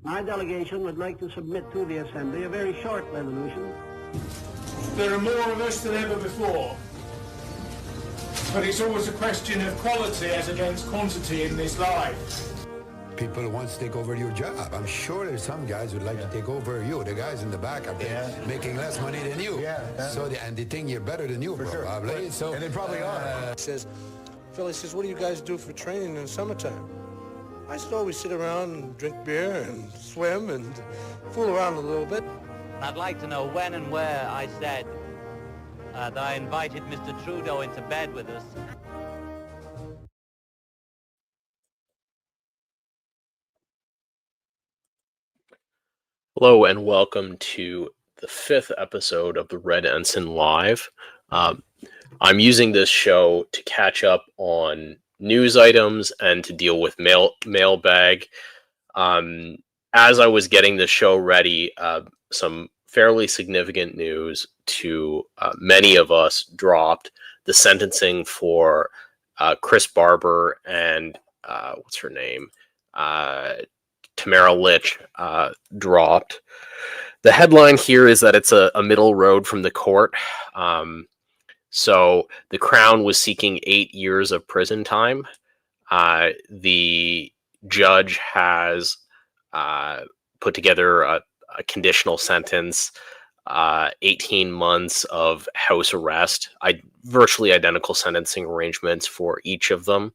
My delegation would like to submit to the Assembly a very short resolution. There are more of us than ever before. But it's always a question of quality as against quantity in this life. People want to take over your job. I'm sure there's some guys who'd like to take over you. The guys in the back are making less money than you. So and they think you're better than you, probably. Sure. So, and they probably are. Philly says, what do you guys do for training in the summertime? I said, oh, we sit around and drink beer and swim and fool around a little bit. I'd like to know when and where I said that I invited Mr. Trudeau into bed with us. Hello and welcome to the 5th episode of the Red Ensign Live. I'm using this show to catch up on news items and to deal with Mailbag. As I was getting the show ready, some fairly significant news to many of us dropped. The sentencing for Chris Barber and what's her name? Tamara Litch dropped. The headline here is that it's a middle road from the court. So the Crown was seeking 8 years of prison time. The judge has put together a conditional sentence, 18 months of house arrest, virtually identical sentencing arrangements for each of them.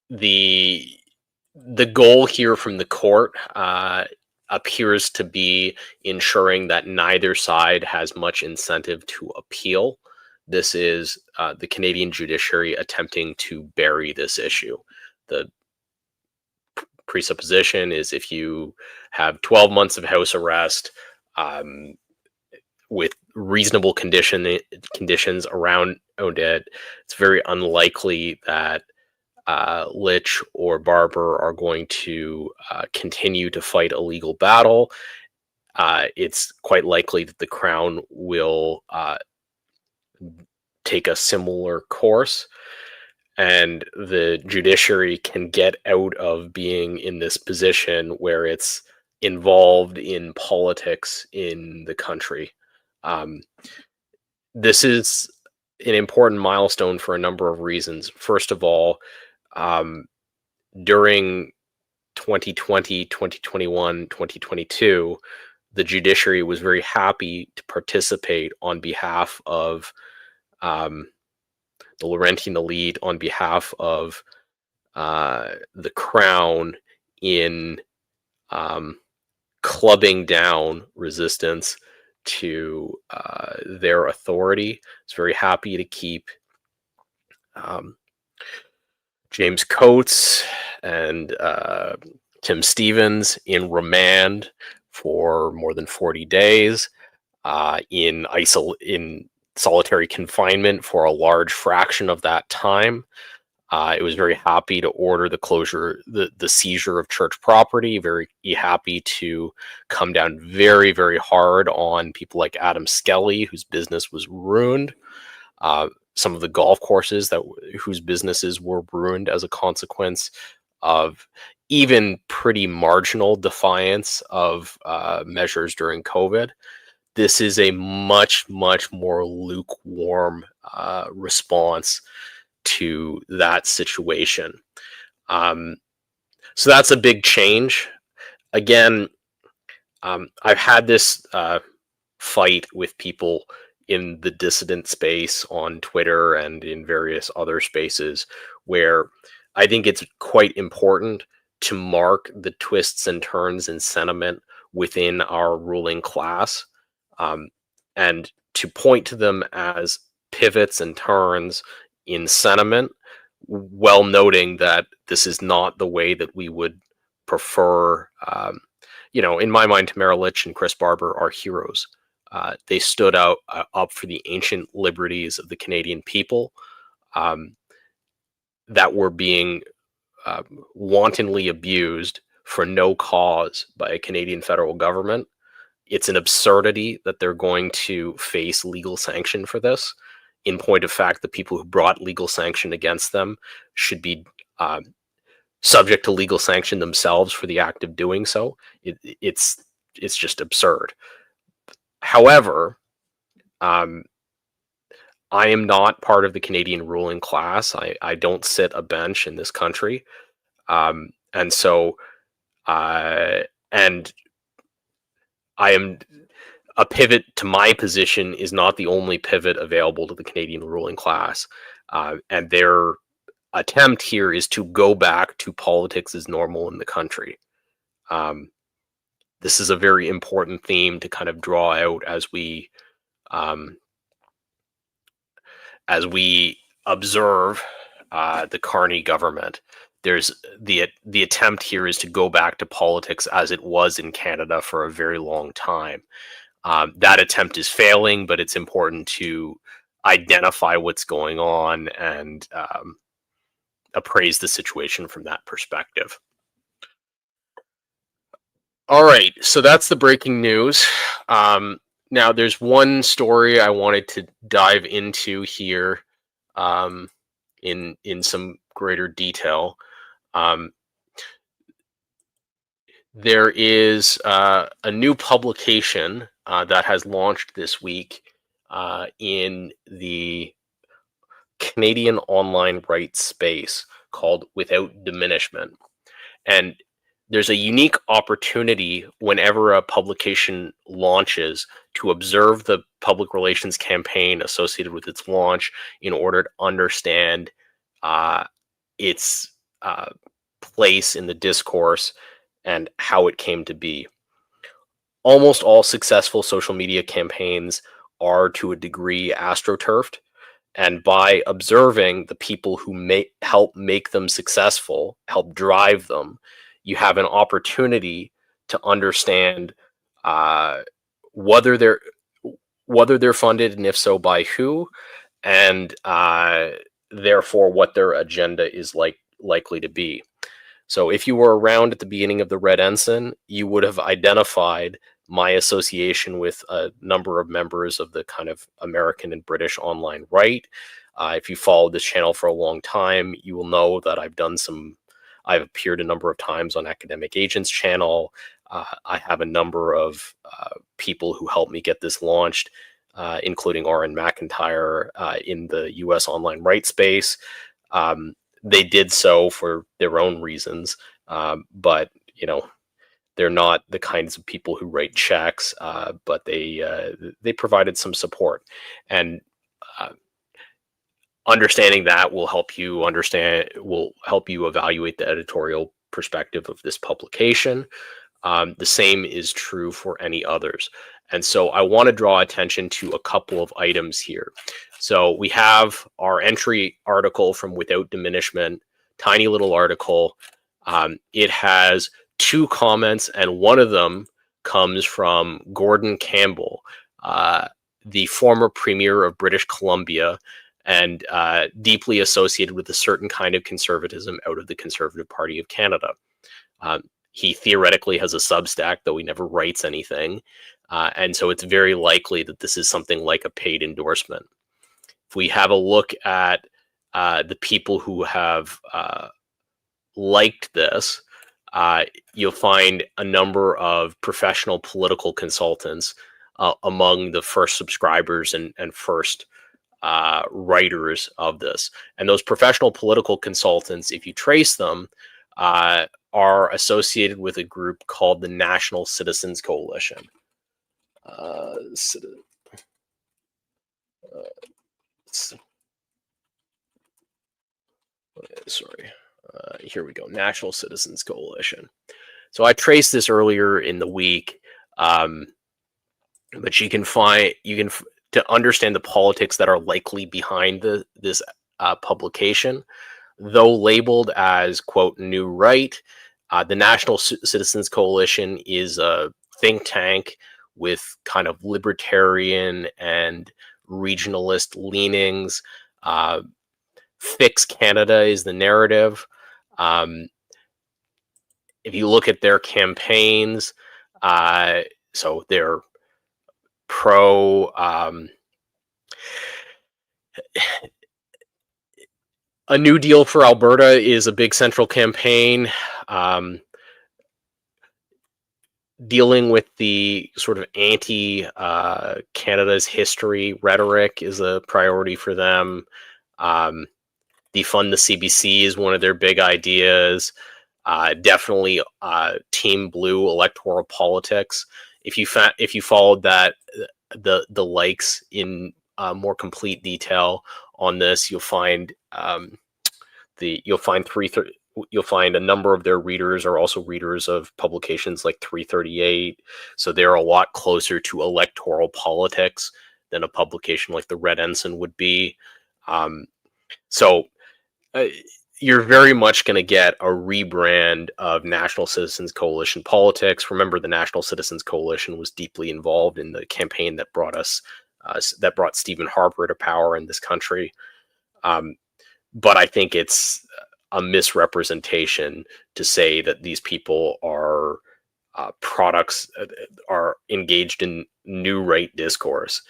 The goal here from the court appears to be ensuring that neither side has much incentive to appeal. This is the Canadian judiciary attempting to bury this issue. The presupposition is if you have 12 months of house arrest with reasonable conditions around it, it's very unlikely that Litch or Barber are going to continue to fight a legal battle. It's quite likely that the Crown will take a similar course, and the judiciary can get out of being in this position where it's involved in politics in the country. This is an important milestone for a number of reasons. First of all, during 2020, 2021, 2022, the judiciary was very happy to participate on behalf of the Laurentian elite, on behalf of the Crown in clubbing down resistance to their authority. It's very happy to keep James Coates and Tim Stevens in remand for more than 40 days, in solitary confinement for a large fraction of that time. It was very happy to order the seizure of church property, very happy to come down very, very hard on people like Adam Skelly, whose business was ruined. Some of the golf courses whose businesses were ruined as a consequence of even pretty marginal defiance of measures during COVID. This is a much, much more lukewarm response to that situation. So that's a big change. Again, I've had this fight with people in the dissident space on Twitter and in various other spaces, where I think it's quite important to mark the twists and turns in sentiment within our ruling class, and to point to them as pivots and turns in sentiment, while noting that this is not the way that we would prefer. In my mind, Tamara Litch and Chris Barber are heroes. They stood up for the ancient liberties of the Canadian people that were being wantonly abused for no cause by a Canadian federal government. It's an absurdity that they're going to face legal sanction for this. In point of fact, the people who brought legal sanction against them should be subject to legal sanction themselves for the act of doing so. It's just absurd. However, I am not part of the Canadian ruling class. I don't sit a bench in this country, and so and I am a pivot to my position is not the only pivot available to the Canadian ruling class, and their attempt here is to go back to politics as normal in the country. This is a very important theme to kind of draw out um, as we observe the Carney government. There's the attempt here is to go back to politics as it was in Canada for a very long time. That attempt is failing, but it's important to identify what's going on and appraise the situation from that perspective. All right, so that's the breaking news. Now, there's one story I wanted to dive into here in some greater detail. There is a new publication that has launched this week in the Canadian online rights space called Without Diminishment. And there's a unique opportunity whenever a publication launches to observe the public relations campaign associated with its launch in order to understand its place in the discourse and how it came to be. Almost all successful social media campaigns are to a degree astroturfed. And by observing the people who help make them successful, help drive them, you have an opportunity to understand whether they're funded, and if so, by who, and therefore what their agenda is likely to be. So if you were around at the beginning of the Red Ensign, you would have identified my association with a number of members of the kind of American and British online right. If you followed this channel for a long time, you will know that I've appeared a number of times on Academic Agents channel. I have a number of people who helped me get this launched, including Oren McIntyre in the US online rights space. They did so for their own reasons, but they're not the kinds of people who write checks, but they provided some support, and understanding that will help you evaluate the editorial perspective of this publication. The same is true for any others. And so I want to draw attention to a couple of items here. So we have our entry article from Without Diminishment, tiny little article. It has 2 comments, and one of them comes from Gordon Campbell, the former Premier of British Columbia, and deeply associated with a certain kind of conservatism out of the Conservative Party of Canada. He theoretically has a Substack, though he never writes anything. And so it's very likely that this is something like a paid endorsement. If we have a look at the people who have liked this, you'll find a number of professional political consultants among the first subscribers and first writers of this. And those professional political consultants, if you trace them, are associated with a group called the National Citizens Coalition. Here we go. National Citizens Coalition. So I traced this earlier in the week, but you can to understand the politics that are likely behind this publication. Though labeled as, quote, New Right, the National Citizens Coalition is a think tank with kind of libertarian and regionalist leanings. Fix Canada is the narrative. If you look at their campaigns, so they're pro A New Deal for Alberta is a big central campaign. Dealing with the sort of anti-Canada's history rhetoric is a priority for them. Defund the CBC is one of their big ideas. Definitely Team Blue electoral politics. If you followed that the likes in more complete detail on this, you'll find you'll find a number of their readers are also readers of publications like 338. So they're a lot closer to electoral politics than a publication like the Red Ensign would be. So you're very much going to get a rebrand of National Citizens Coalition politics. Remember, the National Citizens Coalition was deeply involved in the campaign that brought Stephen Harper to power in this country. But I think it's a misrepresentation to say that these people are products, are engaged in new right discourse.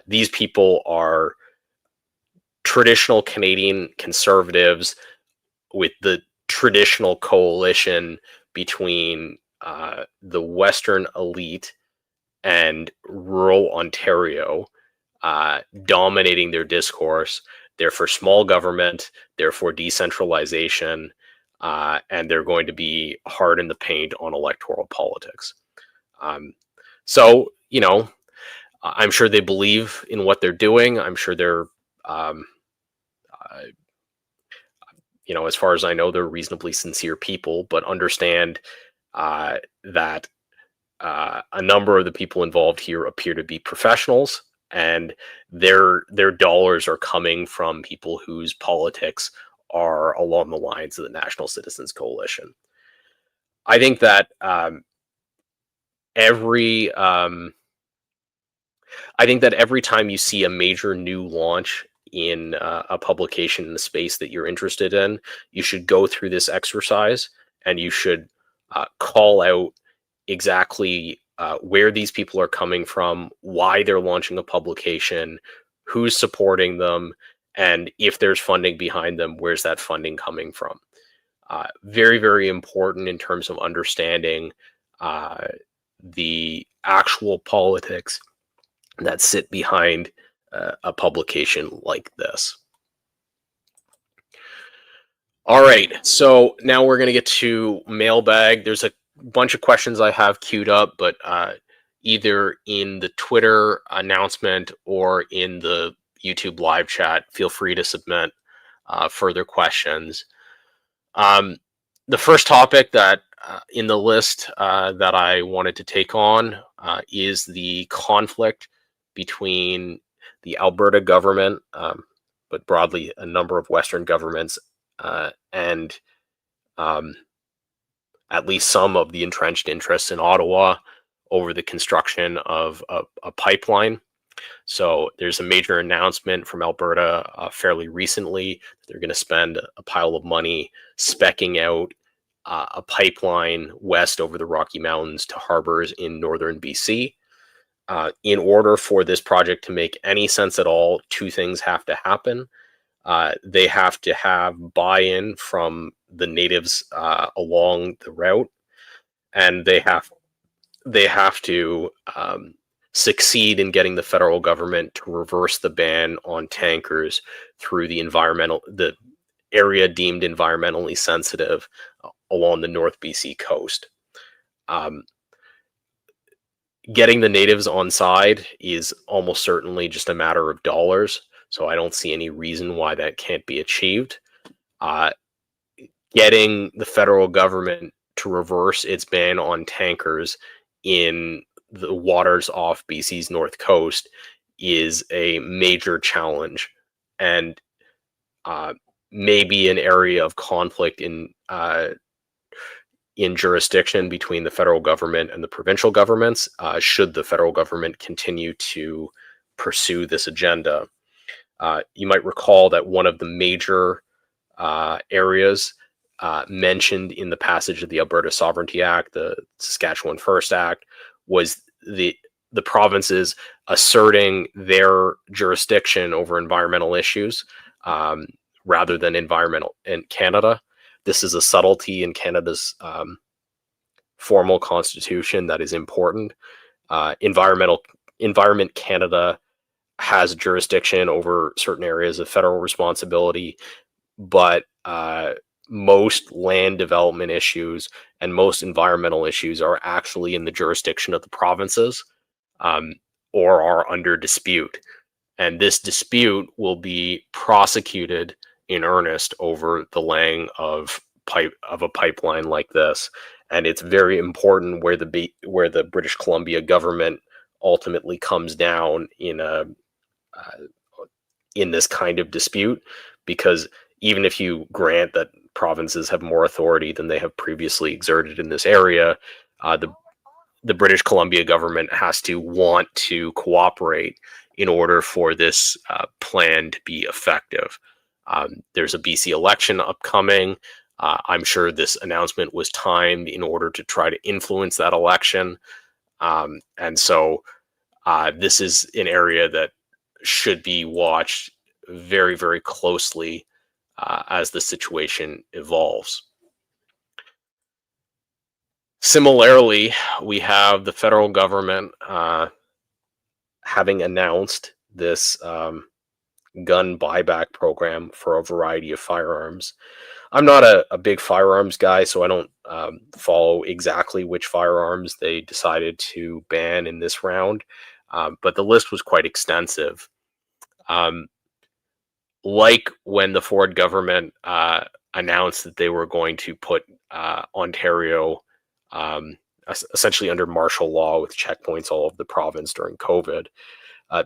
These people are traditional Canadian conservatives with the traditional coalition between the Western elite and rural Ontario, dominating their discourse. They're for small government, they're for decentralization, and they're going to be hard in the paint on electoral politics. So, I'm sure they believe in what they're doing. I'm sure they're, as far as I know, they're reasonably sincere people, but understand that a number of the people involved here appear to be professionals, and their dollars are coming from people whose politics are along the lines of the National Citizens Coalition. I think that every time you see a major new launch in a publication in the space that you're interested in, you should go through this exercise and you should call out exactly where these people are coming from, why they're launching a publication, who's supporting them, and if there's funding behind them, where's that funding coming from? Very, very important in terms of understanding the actual politics that sit behind a publication like this. All right, so now we're going to get to Mailbag. There's a bunch of questions I have queued up, but either in the Twitter announcement or in the YouTube live chat, feel free to submit further questions. The first topic that in the list that I wanted to take on is the conflict between the Alberta government, but broadly a number of Western governments, and at least some of the entrenched interests in Ottawa over the construction of a pipeline. So there's a major announcement from Alberta fairly recently. They're going to spend a pile of money speccing out a pipeline west over the Rocky Mountains to harbors in northern BC. In order for this project to make any sense at all, two things have to happen. They have to have buy-in from the natives along the route, and they have to succeed in getting the federal government to reverse the ban on tankers through the area deemed environmentally sensitive along the North BC coast. Getting the natives on side is almost certainly just a matter of dollars, so I don't see any reason why that can't be achieved. Getting the federal government to reverse its ban on tankers in the waters off BC's north coast is a major challenge, and maybe an area of conflict in jurisdiction between the federal government and the provincial governments, should the federal government continue to pursue this agenda. You might recall that one of the major areas mentioned in the passage of the Alberta Sovereignty Act, the Saskatchewan First Act, was the provinces asserting their jurisdiction over environmental issues, rather than environmental in Canada. This is a subtlety in Canada's formal constitution that is important. Environment Canada has jurisdiction over certain areas of federal responsibility, but most land development issues and most environmental issues are actually in the jurisdiction of the provinces, or are under dispute. And this dispute will be prosecuted in earnest over the laying of a pipeline like this. And it's very important where the British Columbia government ultimately comes down in this kind of dispute, because even if you grant that provinces have more authority than they have previously exerted in this area, the British Columbia government has to want to cooperate in order for this plan to be effective. There's a BC election upcoming. I'm sure this announcement was timed in order to try to influence that election. And so this is an area that should be watched very, very closely as the situation evolves. Similarly, we have the federal government having announced this gun buyback program for a variety of firearms. I'm not a big firearms guy, so I don't follow exactly which firearms they decided to ban in this round, but the list was quite extensive. Like when the Ford government announced that they were going to put Ontario essentially under martial law with checkpoints all over the province during COVID,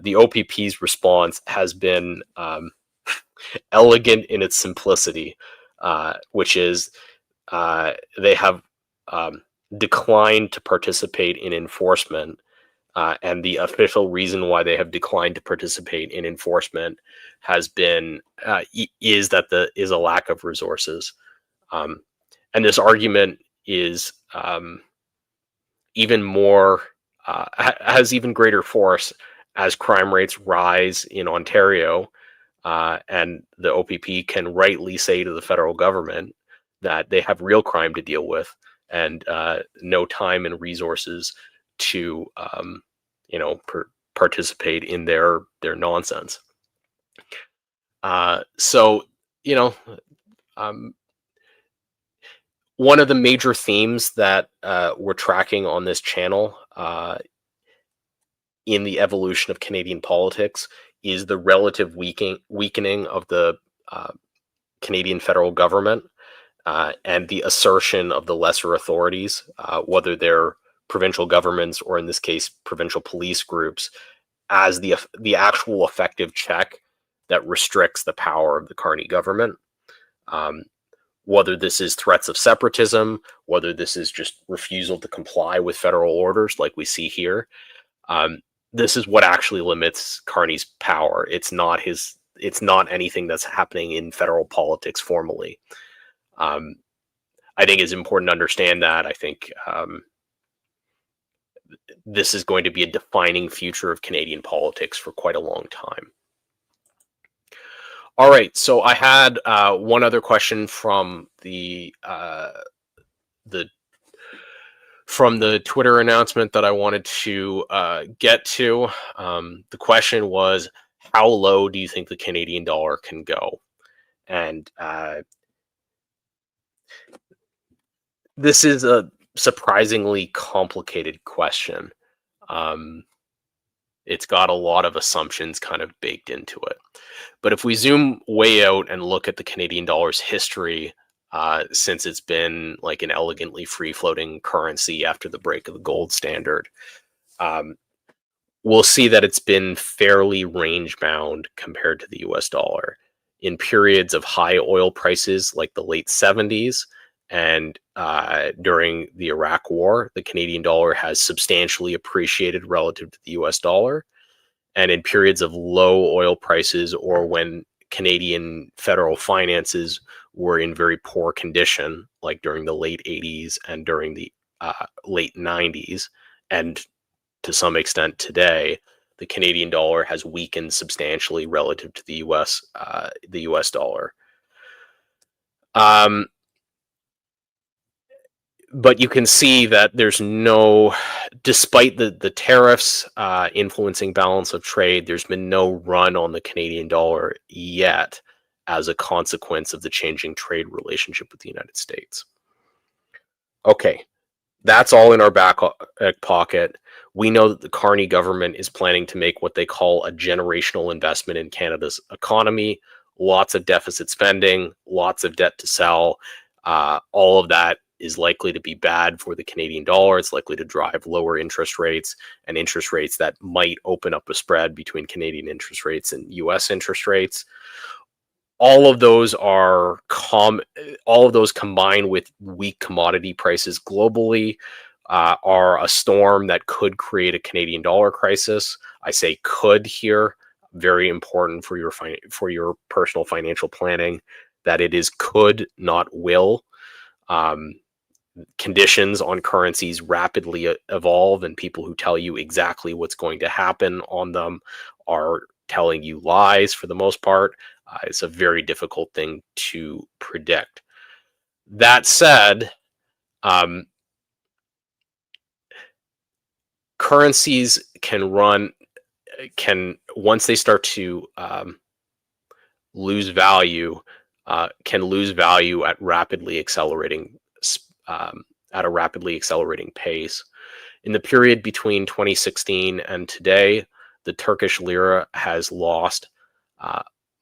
the OPP's response has been elegant in its simplicity, which is they have declined to participate in enforcement, and the official reason why they have declined to participate in enforcement has been is a lack of resources, and this argument is even more has even greater force as crime rates rise in Ontario, and the OPP can rightly say to the federal government that they have real crime to deal with and no time and resources to participate in their nonsense. So one of the major themes that we're tracking on this channel in the evolution of Canadian politics is the relative weakening of the Canadian federal government and the assertion of the lesser authorities, whether they're provincial governments or in this case provincial police groups, as the actual effective check that restricts the power of the Carney government. Whether this is threats of separatism, whether this is just refusal to comply with federal orders like we see here, this is what actually limits Carney's power. It's not anything that's happening in federal politics formally. I think it's important to understand that. I think this is going to be a defining future of Canadian politics for quite a long time. All right, so I had one other question from the Twitter announcement that I wanted to get to. The question was, how low do you think the Canadian dollar can go? And this is a surprisingly complicated question. It's got a lot of assumptions kind of baked into it. But if we zoom way out and look at the Canadian dollar's history, since it's been like an elegantly free-floating currency after the break of the gold standard, we'll see that it's been fairly range-bound compared to the US dollar. In periods of high oil prices like the late 70s and during the Iraq War, the Canadian dollar has substantially appreciated relative to the US dollar. And in periods of low oil prices or when Canadian federal finances were in very poor condition, like during the late 80s and during the late 90s, and to some extent today, the Canadian dollar has weakened substantially relative to the US dollar. But you can see that there's no, despite the tariffs influencing balance of trade, there's been no run on the Canadian dollar yet as a consequence of the changing trade relationship with the United States. Okay, that's all in our back pocket. We know that the Carney government is planning to make what they call a generational investment in Canada's economy. Lots of deficit spending, lots of debt to sell. All of that is likely to be bad for the Canadian dollar. It's likely to drive lower interest rates, and interest rates that might open up a spread between Canadian interest rates and US interest rates. All of those are all of those combined with weak commodity prices globally are a storm that could create a Canadian dollar crisis. I say could here, very important for your personal financial planning, that it is could, not will. Conditions on currencies rapidly evolve, and people who tell you exactly what's going to happen on them are telling you lies for the most part. It's a very difficult thing to predict. That said, currencies can once they start to lose value, can lose value at a rapidly accelerating pace. In the period between 2016 and today, the Turkish lira has lost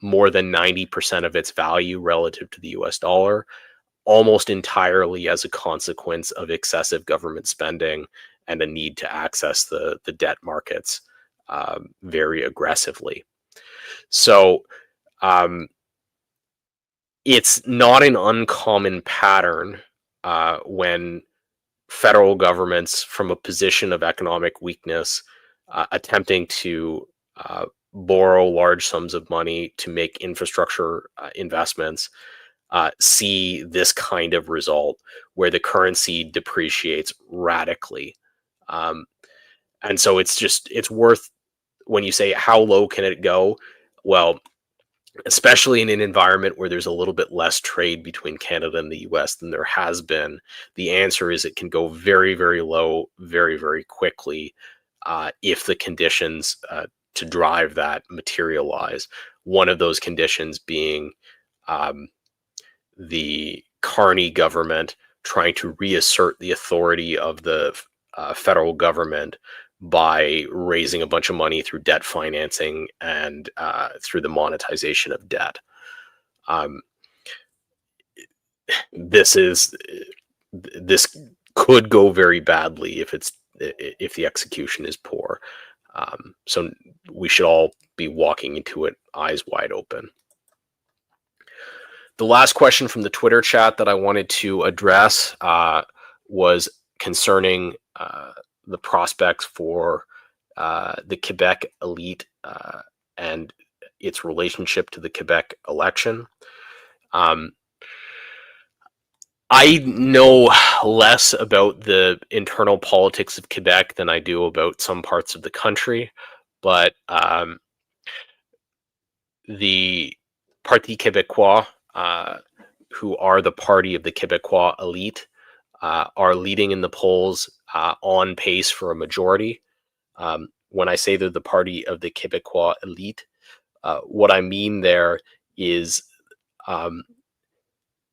more than 90% of its value relative to the US dollar, almost entirely as a consequence of excessive government spending and a need to access the debt markets very aggressively. So it's not an uncommon pattern when federal governments from a position of economic weakness attempting to borrow large sums of money to make infrastructure investments see this kind of result where the currency depreciates radically. And so it's worth, when you say how low can it go? Well, especially in an environment where there's a little bit less trade between Canada and the US than there has been, the answer is it can go very, very low, very, very quickly if the conditions to drive that materialize. One of those conditions being the Carney government trying to reassert the authority of the federal government by raising a bunch of money through debt financing and through the monetization of debt. This could go very badly if the execution is poor. So we should all be walking into it eyes wide open. The last question from the Twitter chat that I wanted to address was concerning the prospects for the Quebec elite and its relationship to the Quebec election. I know less about the internal politics of Quebec than I do about some parts of the country, but the Parti Québécois, who are the party of the Québécois elite, are leading in the polls on pace for a majority. When I say they're the party of the Québécois elite, what I mean there is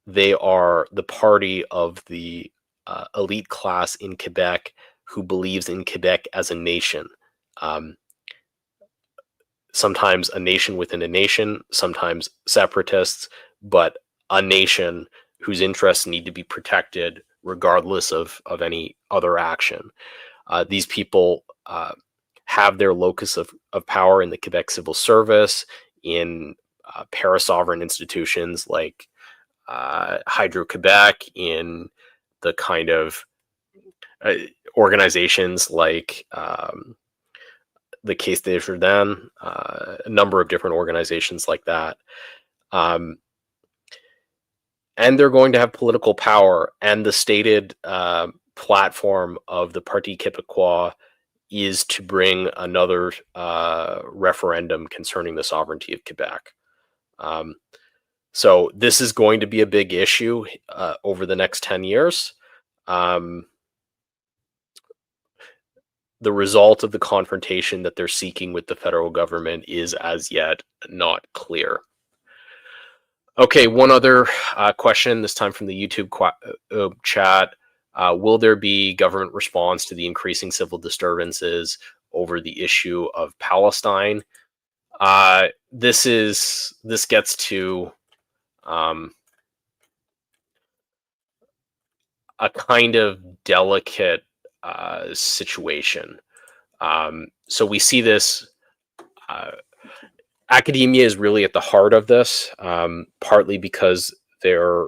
they are the party of the elite class in Quebec who believes in Quebec as a nation. Sometimes a nation within a nation, sometimes separatists, but a nation whose interests need to be protected regardless of any other action. These people have their locus of power in the Quebec civil service, in para-sovereign institutions like Hydro-Quebec, in the kind of organizations like the Caisse des Jardins, a number of different organizations like that. And they're going to have political power, and the stated platform of the Parti Québécois is to bring another referendum concerning the sovereignty of Quebec. So this is going to be a big issue over the next 10 years. The result of the confrontation that they're seeking with the federal government is as yet not clear. Okay, one other question, this time from the YouTube chat. Will there be government response to the increasing civil disturbances over the issue of Palestine? This gets to a kind of delicate situation. So we see this. Academia is really at the heart of this, partly because their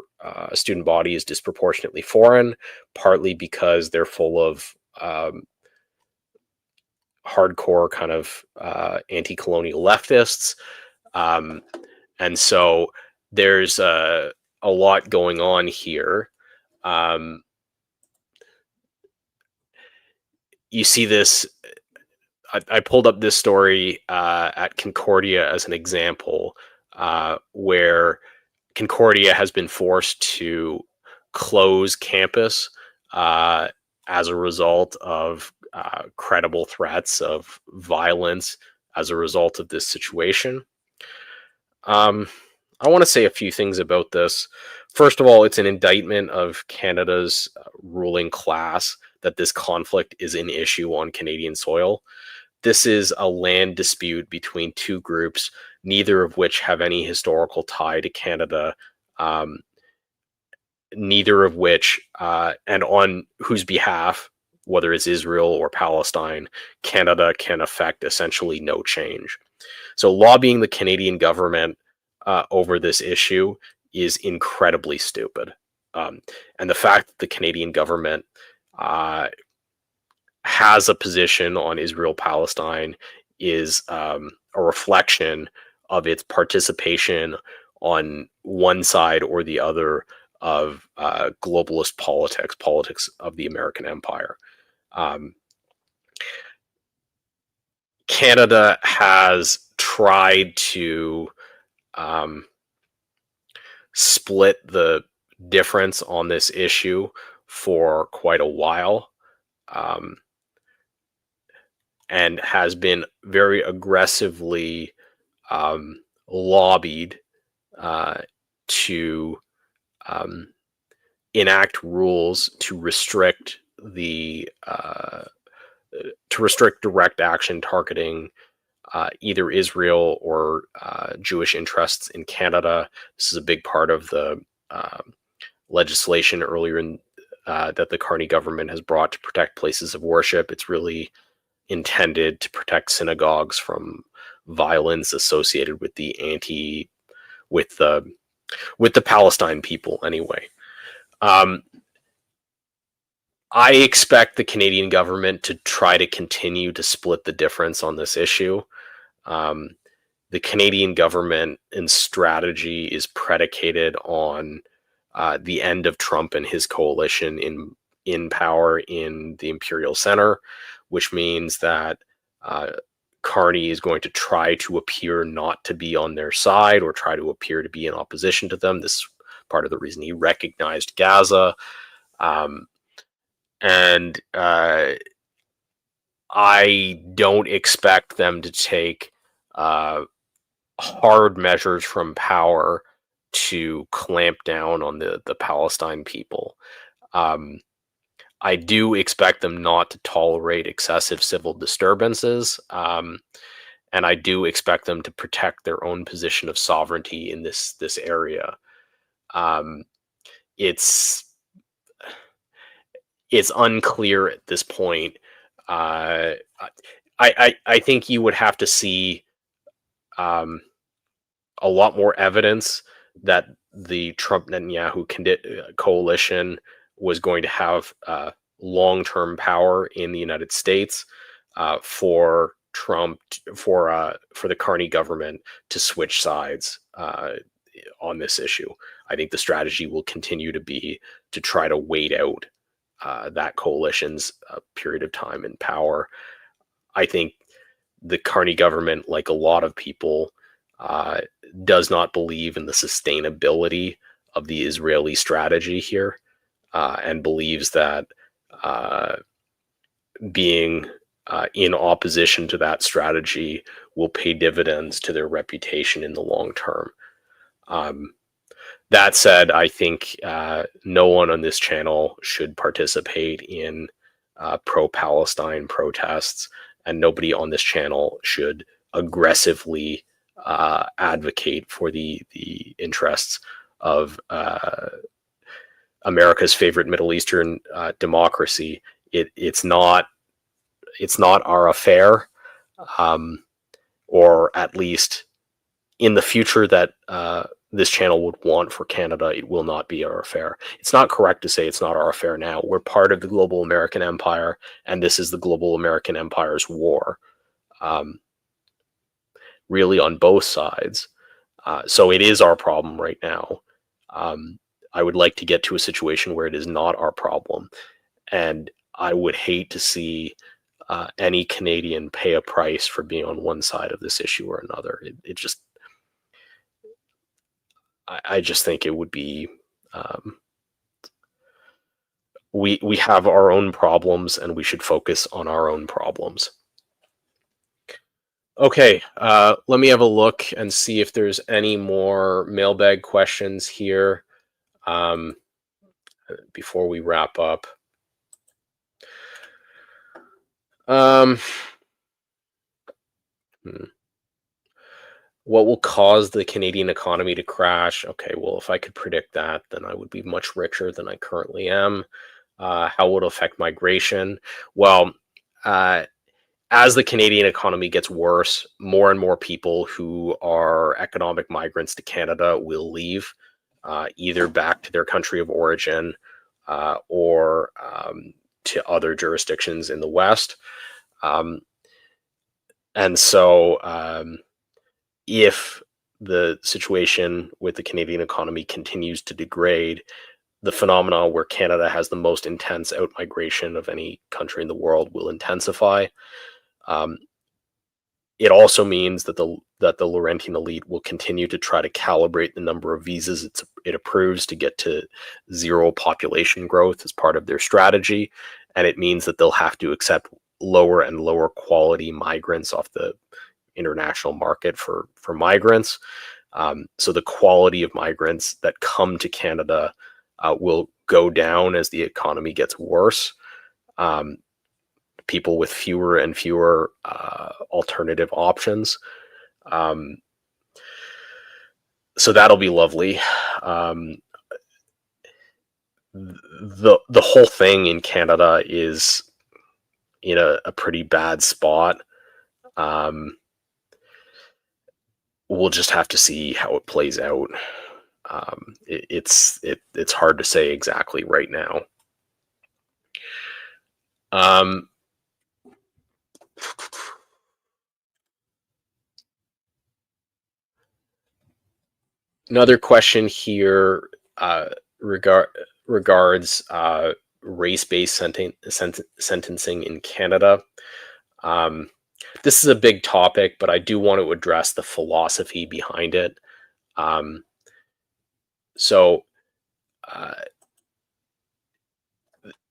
student body is disproportionately foreign, partly because they're full of hardcore kind of anti-colonial leftists. And so there's a lot going on here. You see this. I pulled up this story at Concordia as an example, where Concordia has been forced to close campus as a result of credible threats of violence as a result of this situation. I want to say a few things about this. First of all, it's an indictment of Canada's ruling class that this conflict is an issue on Canadian soil. This is a land dispute between two groups, neither of which have any historical tie to Canada, neither of which, and on whose behalf, whether it's Israel or Palestine, Canada can affect essentially no change. So lobbying the Canadian government over this issue is incredibly stupid. And the fact that the Canadian government has a position on Israel-Palestine is a reflection of its participation on one side or the other of globalist politics of the American empire. Canada has tried to split the difference on this issue for quite a while, and has been very aggressively lobbied to enact rules to restrict direct action targeting either Israel or Jewish interests in Canada. This is a big part of the legislation earlier in that the Carney government has brought to protect places of worship. It's really intended to protect synagogues from violence associated with the Palestine people. Anyway, I expect the Canadian government to try to continue to split the difference on this issue. The Canadian government and strategy is predicated on the end of Trump and his coalition in power in the Imperial Center, which means that Carney is going to try to appear not to be on their side or try to appear to be in opposition to them. This is part of the reason he recognized Gaza. And I don't expect them to take hard measures from power to clamp down on the Palestine people. I do expect them not to tolerate excessive civil disturbances, and I do expect them to protect their own position of sovereignty in this area. It's unclear at this point. I think you would have to see a lot more evidence that the Trump-Netanyahu coalition was going to have long-term power in the United States for the Carney government to switch sides on this issue. I think the strategy will continue to be to try to wait out that coalition's period of time in power. I think the Carney government, like a lot of people, does not believe in the sustainability of the Israeli strategy here, and believes that being in opposition to that strategy will pay dividends to their reputation in the long term. That said, I think no one on this channel should participate in pro-Palestine protests, and nobody on this channel should aggressively advocate for the interests of America's favorite Middle Eastern democracy. It's not our affair, or at least in the future that this channel would want for Canada, it will not be our affair. It's not correct to say it's not our affair now. We're part of the global American empire, and this is the global American empire's war, really on both sides. So it is our problem right now. I would like to get to a situation where it is not our problem, and I would hate to see any Canadian pay a price for being on one side of this issue or another. I just think it would be, we have our own problems, and we should focus on our own problems. Okay, let me have a look and see if there's any more mailbag questions here before we wrap up. What will cause the Canadian economy to crash? Okay, well, if I could predict that, then I would be much richer than I currently am. How would it affect migration? Well, as the Canadian economy gets worse, more and more people who are economic migrants to Canada will leave, either back to their country of origin or to other jurisdictions in the West. And so if the situation with the Canadian economy continues to degrade, the phenomena where Canada has the most intense out-migration of any country in the world will intensify. It also means that the Laurentian elite will continue to try to calibrate the number of visas it approves to get to zero population growth as part of their strategy, and it means that they'll have to accept lower and lower quality migrants off the international market for migrants. So the quality of migrants that come to Canada will go down as the economy gets worse. People with fewer and fewer alternative options. So that'll be lovely. The whole thing in Canada is in a pretty bad spot. We'll just have to see how it plays out. It's hard to say exactly right now. Another question here regards race-based sentencing in Canada. This is a big topic, but I do want to address the philosophy behind it.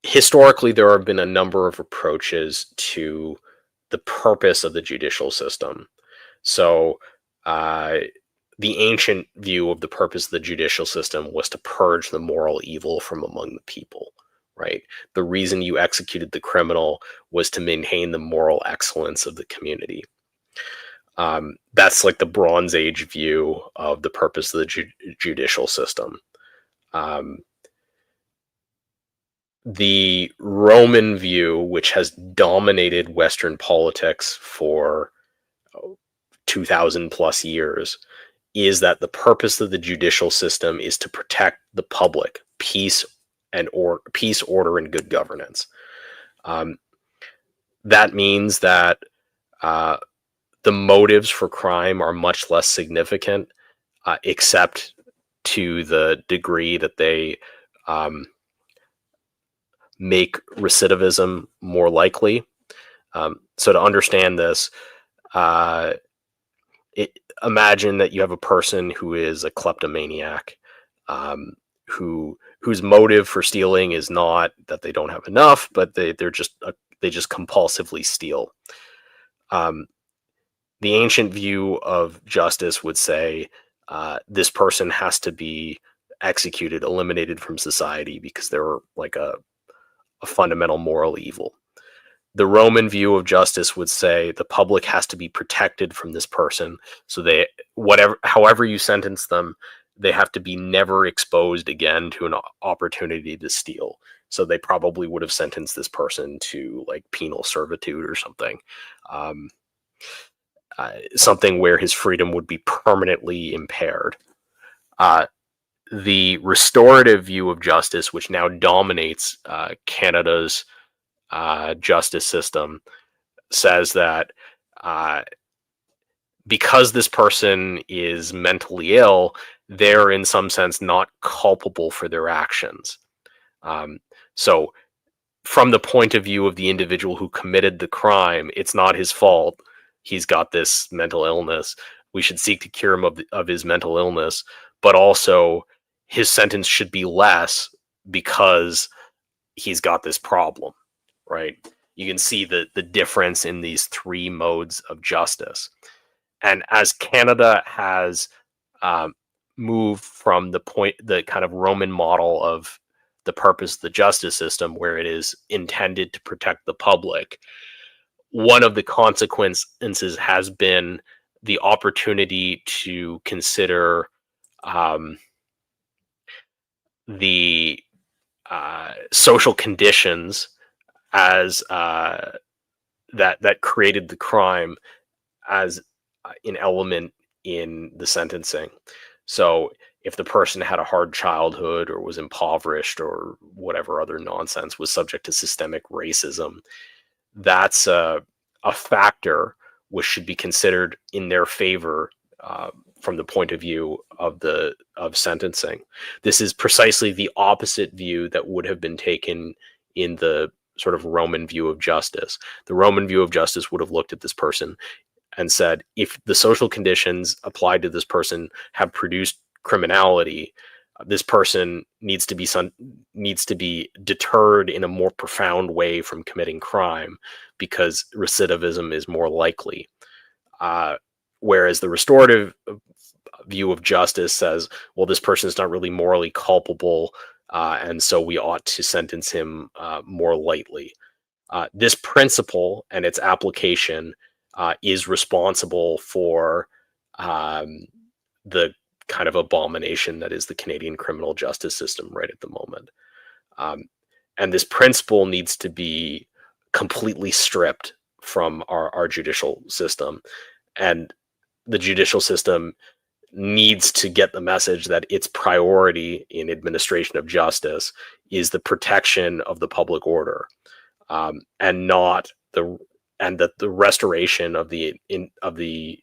Historically, there have been a number of approaches to the purpose of the judicial system. So the ancient view of the purpose of the judicial system was to purge the moral evil from among the people, right? The reason you executed the criminal was to maintain the moral excellence of the community. That's like the Bronze Age view of the purpose of the judicial system. The Roman view, which has dominated Western politics for 2,000 plus years, is that the purpose of the judicial system is to protect the public, peace, order, and good governance. That means that the motives for crime are much less significant, except to the degree that they make recidivism more likely. So to understand this, imagine that you have a person who is a kleptomaniac, whose motive for stealing is not that they don't have enough, but they just compulsively steal. The ancient view of justice would say this person has to be executed, eliminated from society because they're like a fundamental moral evil. The Roman view of justice would say the public has to be protected from this person. So however you sentence them, they have to be never exposed again to an opportunity to steal. So they probably would have sentenced this person to like penal servitude or something. Something where his freedom would be permanently impaired. The restorative view of justice, which now dominates Canada's justice system, says that because this person is mentally ill, they're in some sense not culpable for their actions. So from the point of view of the individual who committed the crime, it's not his fault. He's got this mental illness. We should seek to cure him of his mental illness, but also his sentence should be less because he's got this problem, right? You can see the difference in these three modes of justice. And as Canada has moved from the kind of Roman model of the purpose of the justice system, where it is intended to protect the public, one of the consequences has been the opportunity to consider the social conditions as that created the crime as an element in the sentencing. So if the person had a hard childhood or was impoverished or whatever other nonsense, was subject to systemic racism, that's a factor which should be considered in their favor from the point of view of sentencing. This is precisely the opposite view that would have been taken in the sort of Roman view of justice. The Roman view of justice would have looked at this person and said, if the social conditions applied to this person have produced criminality, this person needs to be deterred in a more profound way from committing crime because recidivism is more likely. Whereas the restorative view of justice says, well, this person is not really morally culpable, and so we ought to sentence him more lightly. This principle and its application is responsible for the kind of abomination that is the Canadian criminal justice system right at the moment. And this principle needs to be completely stripped from our judicial system. And the judicial system needs to get the message that its priority in administration of justice is the protection of the public order, and that the restoration of the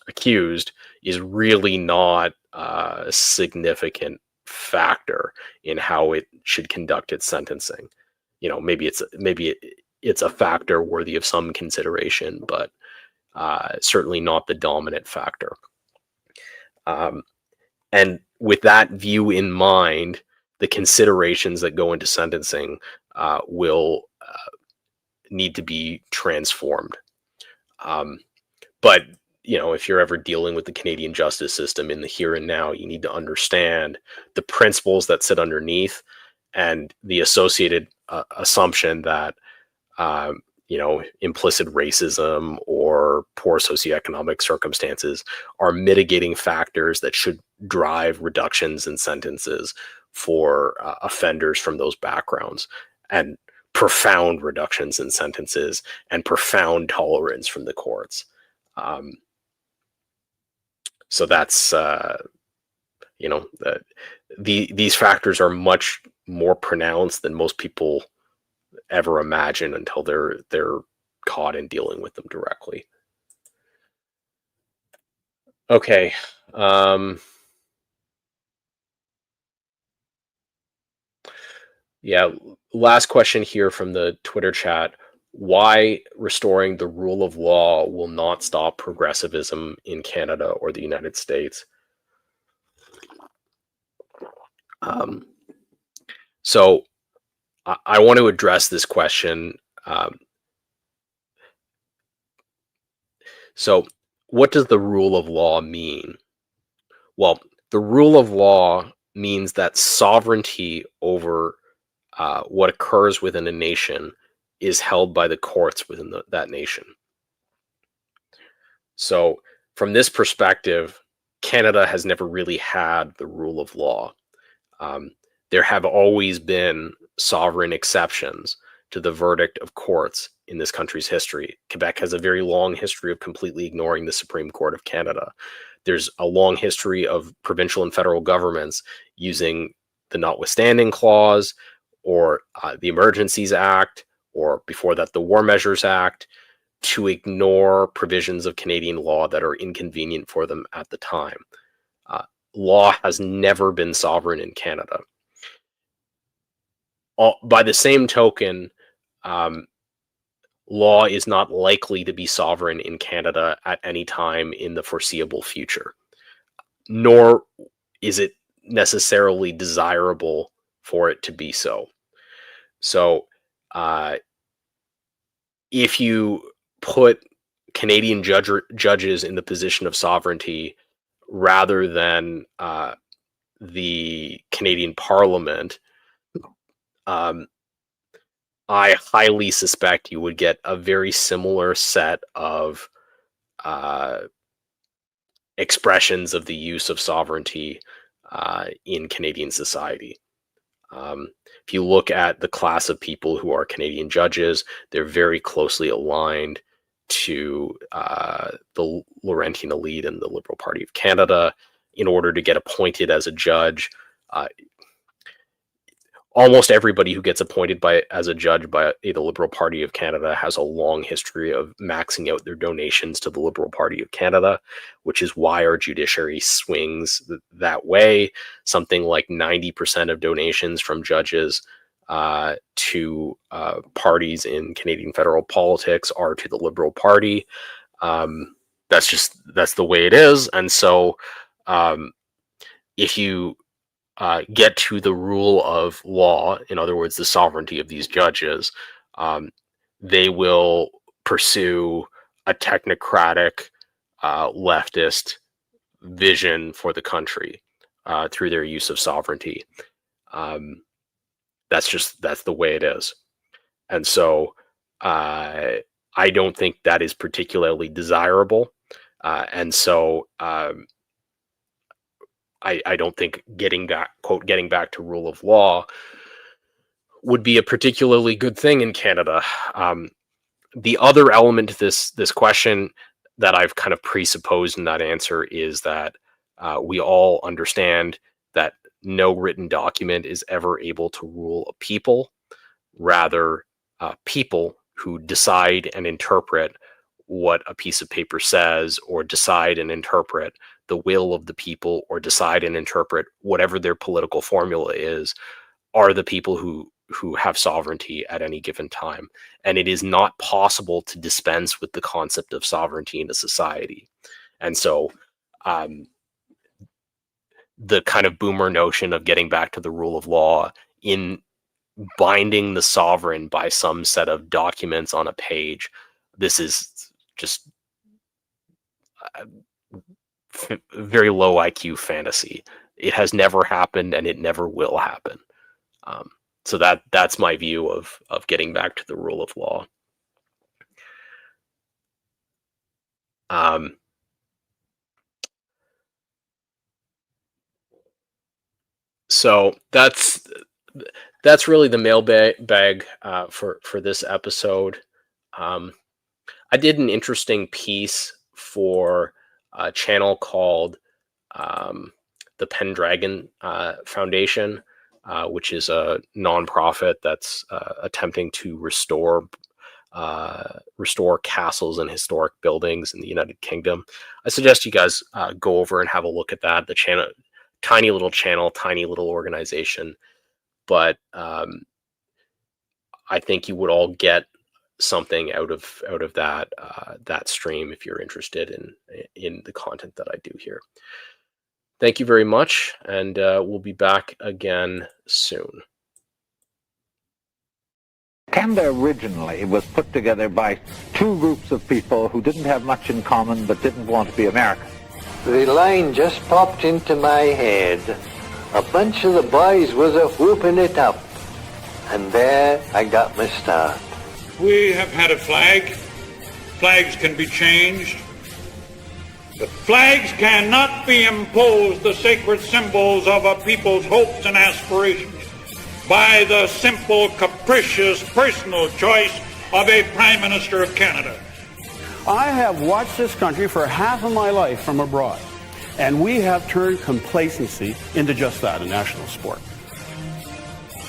accused is really not a significant factor in how it should conduct its sentencing. You know, maybe it's a factor worthy of some consideration, but certainly not the dominant factor. And with that view in mind, the considerations that go into sentencing will need to be transformed. But you know, if you're ever dealing with the Canadian justice system in the here and now, you need to understand the principles that sit underneath and the associated assumption that, you know, implicit racism or poor socioeconomic circumstances are mitigating factors that should drive reductions in sentences for offenders from those backgrounds, and profound reductions in sentences and profound tolerance from the courts. So that's, you know, these factors are much more pronounced than most people ever imagine until they're caught in dealing with them directly. Okay. Yeah, last question here from the Twitter chat. why restoring the rule of law will not stop progressivism in Canada or the United States. So I want to address this question. So what does the rule of law mean? Well, the rule of law means that sovereignty over what occurs within a nation is held by the courts within that nation. So from this perspective, Canada has never really had the rule of law. There have always been sovereign exceptions to the verdict of courts in this country's history. Quebec has a very long history of completely ignoring the Supreme Court of Canada. There's a long history of provincial and federal governments using the Notwithstanding Clause or the Emergencies Act, or before that, the War Measures Act, to ignore provisions of Canadian law that are inconvenient for them at the time. Law has never been sovereign in Canada. By the same token, law is not likely to be sovereign in Canada at any time in the foreseeable future, nor is it necessarily desirable for it to be so. So, if you put Canadian judges in the position of sovereignty rather than the Canadian Parliament, I highly suspect you would get a very similar set of expressions of the use of sovereignty in Canadian society. If you look at the class of people who are Canadian judges, they're very closely aligned to the Laurentian elite and the Liberal Party of Canada. In order to get appointed as a judge, almost everybody who gets appointed as a judge by the Liberal Party of Canada has a long history of maxing out their donations to the Liberal Party of Canada, which is why our judiciary swings that way. Something like 90% of donations from judges to parties in Canadian federal politics are to the Liberal Party. That's the way it is. And so if you get to the rule of law, in other words, the sovereignty of these judges, they will pursue a technocratic, leftist vision for the country through their use of sovereignty. That's the way it is. And so I don't think that is particularly desirable. And so I don't think getting back to rule of law would be a particularly good thing in Canada. The other element to this question that I've kind of presupposed in that answer is that we all understand that no written document is ever able to rule a people. Rather, people who decide and interpret what a piece of paper says, or decide and interpret the will of the people, or decide and interpret whatever their political formula is, are the people who have sovereignty at any given time. And it is not possible to dispense with the concept of sovereignty in a society. And so the kind of boomer notion of getting back to the rule of law in binding the sovereign by some set of documents on a page, this is just very low IQ fantasy. It has never happened, and it never will happen. So that's my view of getting back to the rule of law. So that's really the mailbag for this episode. I did an interesting piece for a channel called the Pendragon Foundation, which is a nonprofit that's attempting to restore castles and historic buildings in the United Kingdom. I suggest you guys go over and have a look at that. The channel, tiny little channel, tiny little organization, but I think you would all get something out of that that stream if you're interested in the content that I do here. Thank you very much, and we'll be back again soon. Canada originally was put together by two groups of people who didn't have much in common but didn't want to be American. The line just popped into my head. A bunch of the boys was a-whooping it up. And there I got my start. We have had a flag. Flags can be changed. But flags cannot be imposed, the sacred symbols of a people's hopes and aspirations, by the simple, capricious, personal choice of a Prime Minister of Canada. I have watched this country for half of my life from abroad, and we have turned complacency into just that, a national sport.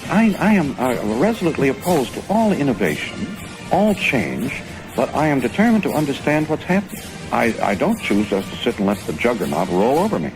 I am resolutely opposed to all innovation, all change, but I am determined to understand what's happening. I don't choose just to sit and let the juggernaut roll over me.